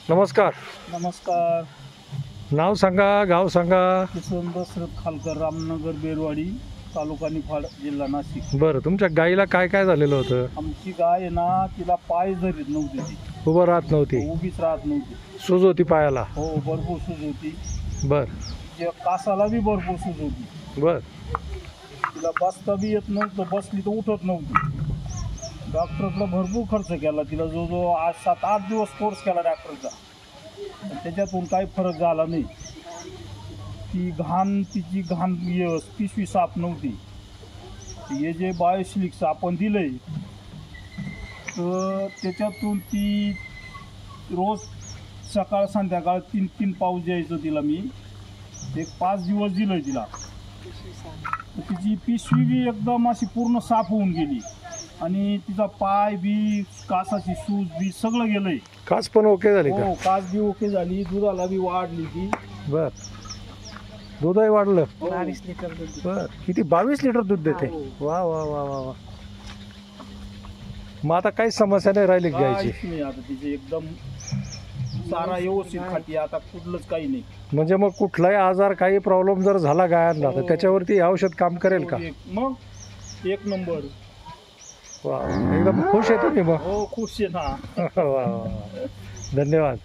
नमस्कार. नमस्कार. नाव सांगा, गाव सांगा. किसन दशरथ खालकर, रामनगर बेरवाडी, तालुका निफाड, जिल्हा नाशिक. बरं, तुमच्या गाईला काय काय झालेलं होतं? आमची गाय आहे ना, तिला पाय धरीत नव्हती, ती उभं राहत नव्हती, उभीच राहत नव्हती. सूज होती पायाला. हो, भरपूर सूज होती. बरं तिच्या कासाला बी भरपूर सूज होती. बरं. तिला बसता बी येत नव्हतं, बसली तर उठत नव्हती. डॉक्टरला भरपूर खर्च केला. तिला जवळजवळ 7-8 दिवस कोर्स केला डॉक्टरचा, त्याच्यातून काही फरक झाला नाही. तिची घाण पिशवी साफ नव्हती. हे जे बायोस्लिक्स आपण दिलंय तर त्याच्यातून ती रोज सकाळ संध्याकाळ 3-3 पाऊस द्यायचं तिला मी. एक 5 दिवस दिलंय तिला. तिची पिशवी बी एकदम अशी पूर्ण साफ होऊन गेली आणि तिचा पाय बी, कासाची सूज बी सगळं गेलंय. कास पण ओके झाली का? हो, कास बी ओके झाली. दुधाला बी वाढली ती. बर, दूधही वाढलं. 22 लिटर दूध. बर, किती 22 लिटर दूध देते. वा वा वा वा वा. मग आता काही समस्या नाही राहिली का गायची? काहीच नाही आता तिचे एकदम चारा व्यवस्थित खाती. आता कुठलंच काही नाही. म्हणजे मग कुठलाही आजार, काही प्रॉब्लेम जर झाला गायांना तर त्याच्यावरती औषध काम करेल का? मग एक नंबर. वा, एकदम खुश आहे तुम्ही मग. हो, खुश आहे ना. वा वा वा. धन्यवाद.